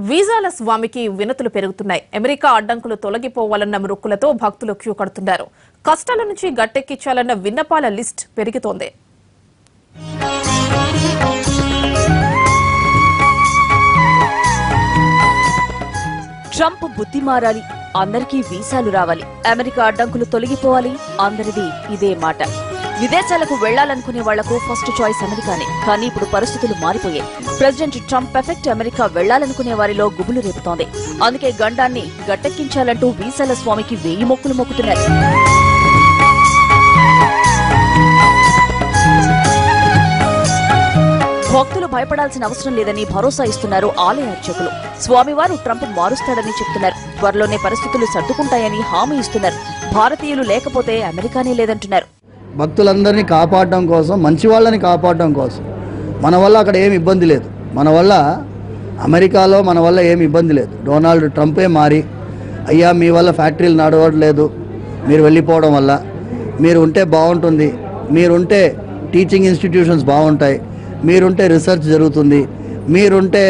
వీసాల స్వామికి వినతులు పెరుగుతున్నాయి. అమెరికా అడ్డంకులు తొలగిపోవాలన్న మొక్కులతో భక్తులు క్యూ కడుతున్నారు. కష్టాల నుంచి గట్టెక్కించాలన్న విన్నపాల లిస్ట్ పెరుగుతోంది. ట్రంప్ బుద్ధి మారాలి, అందరికీ వీసాలు రావాలి, అమెరికా అడ్డంకులు తొలగిపోవాలి, అందరిది ఇదే మాట. విదేశాలకు వెళ్లాలనుకునే వాళ్లకు ఫస్ట్ చాయిస్ అమెరికానే. కానీ ఇప్పుడు పరిస్థితులు మారిపోయాయి. ప్రెసిడెంట్ ట్రంప్ ఎఫెక్ట్ అమెరికా వెళ్లాలనుకునే వారిలో గుబులు రేపుతోంది. అందుకే గండాన్ని గట్టెక్కించాలంటూ వీసాల స్వామికి 1000 మొక్కులు మొక్కుతున్నారు. భక్తులు భయపడాల్సిన అవసరం లేదని భరోసా ఇస్తున్నారు ఆలయ అర్చకులు. స్వామివారు ట్రంప్ మారుస్తాడని చెప్తున్నారు. త్వరలోనే పరిస్థితులు సర్దుకుంటాయని హామీ ఇస్తున్నారు. భారతీయులు లేకపోతే అమెరికానే లేదంటున్నారు. భక్తులందరినీ కాపాడడం కోసం, మంచి వాళ్ళని కాపాడడం కోసం మన వల్ల అక్కడ ఏమి ఇబ్బంది లేదు. మన వల్ల అమెరికాలో మన వల్ల ఏమి ఇబ్బంది లేదు. డొనాల్డ్ ట్రంపే మారి, అయ్యా మీ వల్ల ఫ్యాక్టరీలు నడవట్లేదు, మీరు వెళ్ళిపోవడం వల్ల, మీరు ఉంటే బాగుంటుంది, మీరుంటే టీచింగ్ ఇన్స్టిట్యూషన్స్ బాగుంటాయి, మీరుంటే రీసెర్చ్ జరుగుతుంది, మీరుంటే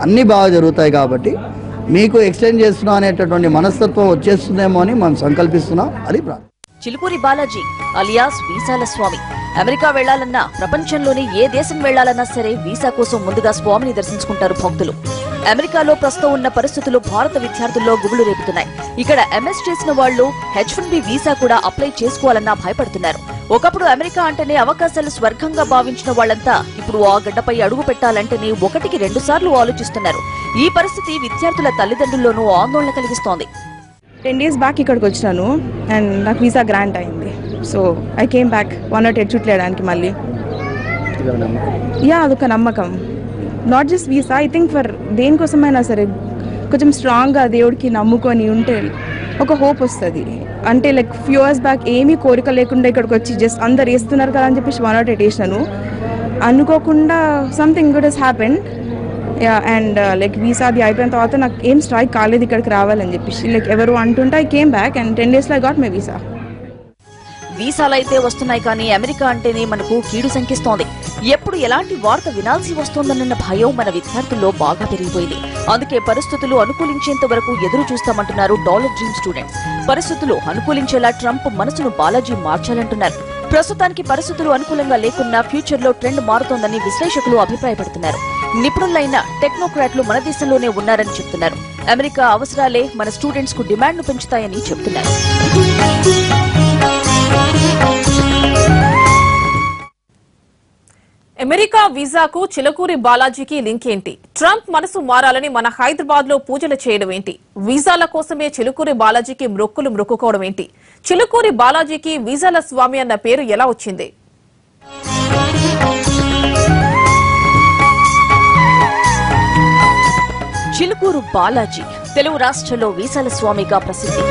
అన్నీ బాగా జరుగుతాయి, కాబట్టి మీకు ఎక్స్టెండ్ చేస్తున్నాం అనేటటువంటి మనస్తత్వం వచ్చేస్తుందేమో అని మనం సంకల్పిస్తున్నాం. అది చిలుకూరి బాలాజీ అలియాస్ వీసాల స్వామి. అమెరికా వెళ్లాలన్నా, ప్రపంచంలోని ఏ దేశం వెళ్లాలన్నా సరే వీసా కోసం ముందుగా స్వామిని దర్శించుకుంటారు భక్తులు. అమెరికాలో ప్రస్తుతం ఉన్న పరిస్థితులు భారత విద్యార్థుల్లో గుబులు రేపుతున్నాయి. ఇక్కడ ఎంఎస్ చేసిన వాళ్లు H1B వీసా కూడా అప్లై చేసుకోవాలన్నా భయపడుతున్నారు. ఒకప్పుడు అమెరికా అంటేనే అవకాశాలు స్వర్గంగా భావించిన వాళ్లంతా ఇప్పుడు ఆ గడ్డపై అడుగు పెట్టాలంటేనే 1కి 2 సార్లు ఆలోచిస్తున్నారు. ఈ పరిస్థితి విద్యార్థుల తల్లిదండ్రుల్లోనూ ఆందోళన కలిగిస్తోంది. 10 days బ్యాక్ ఇక్కడికి వచ్చినాను అండ్ నాకు వీసా గ్రాంట్ అయింది. So I came back 1 or 2 చుట్లు వేయడానికి మళ్ళీ. అదొక నమ్మకం. Not just visa, I think for దేనికోసమైనా సరే కొంచెం స్ట్రాంగ్గా దేవుడికి నమ్ముకొని ఉంటే ఒక హోప్ వస్తుంది. అంటే లైక్ ఫ్యూ ఇయర్స్ బ్యాక్ ఏమీ కోరిక లేకుండా ఇక్కడికి వచ్చి జస్ట్ అందరు వేస్తున్నారు కదా అని చెప్పేసి 1 or 2 వేసినాను. అనుకోకుండా something good has happened. And like వీసాది అయిపోయిన తర్వాత నాకు ఏం స్ట్రైక్ కాలేదు ఇక్కడికి రావాలని చెప్పేసి. లైక్ ఎవరు అంటుంటే I came back and 10 days I got my visa. వీసాలైతే వస్తున్నాయి కానీ అమెరికా అంటేనే మనకు కీడు శంకిస్తోంది. ఎప్పుడు ఎలాంటి వార్త వినాల్సి వస్తోందన్న భయం మన విద్యార్థుల్లో బాగా పెరిగిపోయింది. అందుకే పరిస్థితులు అనుకూలించేంత వరకు ఎదురు చూస్తామంటున్నారు డాలర్ డ్రీమ్ స్టూడెంట్స్. పరిస్థితులు అనుకూలించేలా ట్రంప్ మనసును బాలాజీ మార్చాలంటున్నారు. ప్రస్తుతానికి పరిస్థితులు అనుకూలంగా లేకున్నా ఫ్యూచర్ లో ట్రెండ్ మారుతోందని విశ్లేషకులు అభిప్రాయపడుతున్నారు. నిపుణులైన టెక్నోక్రాట్లు మన దేశంలోనే ఉన్నారని చెప్తున్నారు. అమెరికా అవసరాలే మన స్టూడెంట్స్ కు డిమాండ్ ను పెంచుతాయని చెప్తున్నారు. అమెరికా వీసాకు చిలుకూరి బాలాజీకి లింక్ ఏంటి? ట్రంప్ మనసు మారాలని మన హైదరాబాద్ లో పూజలు చేయడం ఏంటి? వీసాల కోసమే చిలుకూరి బాలాజీకి మొక్కులు మొక్కుకోవడం ఏంటి? చిలుకూరి బాలాజీకి వీసాల స్వామి అన్న పేరు ఎలా వచ్చింది? చిలుకూరు బాలాజీ తెలుగు రాష్ట్రంలో వీసాల స్వామిగా ప్రసిద్ధి.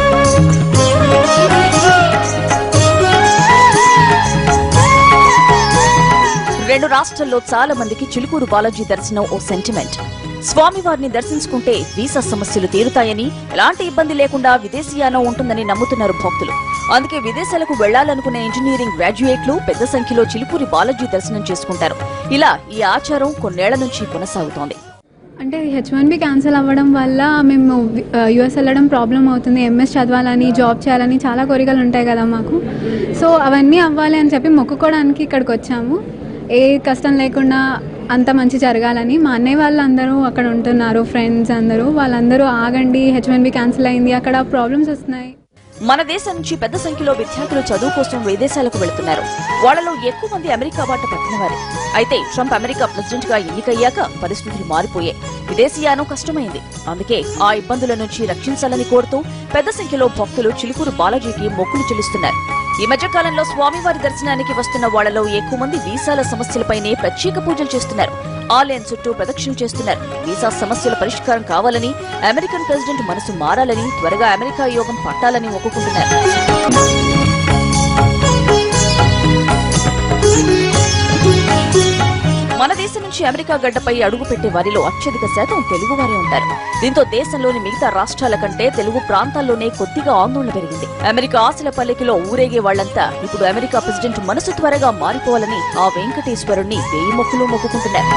రెండు రాష్ట్రాల్లో చాలా మందికి చిలుకూరు బాలాజీ దర్శనం ఓ సెంటిమెంట్. స్వామివారిని దర్శించుకుంటే వీసా సమస్యలు తీరుతాయని, ఎలాంటి ఇబ్బంది లేకుండా విదేశీయానం ఉంటుందని నమ్ముతున్నారు భక్తులు. అందుకే విదేశాలకు వెళ్లాలనుకునే ఇంజనీరింగ్ గ్రాడ్యుయేట్లు పెద్ద సంఖ్యలో చిలుకూరి బాలాజీ దర్శనం చేసుకుంటారు. ఇలా ఈ ఆచారం కొన్నేళ్ల నుంచి కొనసాగుతోంది. అంటే H1B క్యాన్సిల్ అవ్వడం వల్ల మేము US వెళ్ళడం ప్రాబ్లం అవుతుంది. MS చదవాలని, జాబ్ చేయాలని చాలా కోరికలు ఉంటాయి కదా మాకు. సో అవన్నీ అవ్వాలి అని చెప్పి మొక్కుకోవడానికి ఇక్కడికి వచ్చాము. ఏ కష్టం లేకుండా అంత మంచి జరగాలని. మా అన్నయ్య వాళ్ళందరూ అక్కడ ఉంటున్నారు, ఫ్రెండ్స్ అందరూ. వాళ్ళందరూ ఆగండి, H1B క్యాన్సిల్ అయింది, అక్కడ ప్రాబ్లమ్స్ వస్తున్నాయి. మన దేశం నుంచి పెద్ద సంఖ్యలో విద్యార్థులు చదువు కోసం విదేశాలకు వెళుతున్నారు. వాళ్లలో ఎక్కువ మంది అమెరికా బాట పట్టినవారే. అయితే ట్రంప్ అమెరికా ప్రెసిడెంట్ గా ఎన్నికయ్యాక పరిస్థితులు మారిపోయాయి. విదేశీయానం కష్టమైంది. అందుకే ఆ ఇబ్బందుల నుంచి రక్షించాలని కోరుతూ పెద్ద సంఖ్యలో భక్తులు చిలుకూరు బాలాజీకి మొక్కులు చెల్లిస్తున్నారు. ఈ మధ్య కాలంలో స్వామివారి దర్శనానికి వస్తున్న వాళ్లలో ఎక్కువ మంది వీసాల సమస్యలపైనే ప్రత్యేక పూజలు చేస్తున్నారు. ఆలయం చుట్టూ ప్రదక్షిణలు చేస్తున్నారు. వీసా సమస్యల పరిష్కారం కావాలని, అమెరికన్ ప్రెసిడెంట్ మనసు మారాలని, త్వరగా అమెరికా యోగం పట్టాలని మొక్కుకుంటున్నారు. మన దేశం నుంచి అమెరికా గడ్డపై అడుగుపెట్టే వారిలో అత్యధిక శాతం తెలుగువారే ఉంటారు. దీంతో దేశంలోని మిగతా రాష్ట్రాల కంటే తెలుగు ప్రాంతాల్లోనే కొద్దిగా ఆందోళన పెరిగింది. అమెరికా ఆశల పల్లకిలో ఊరేగే వాళ్లంతా ఇప్పుడు అమెరికా ప్రెసిడెంట్ మనసు త్వరగా మారిపోవాలని ఆ వెంకటేశ్వరుణ్ణి 1000 మొక్కులు మొక్కుకుంటున్నారు.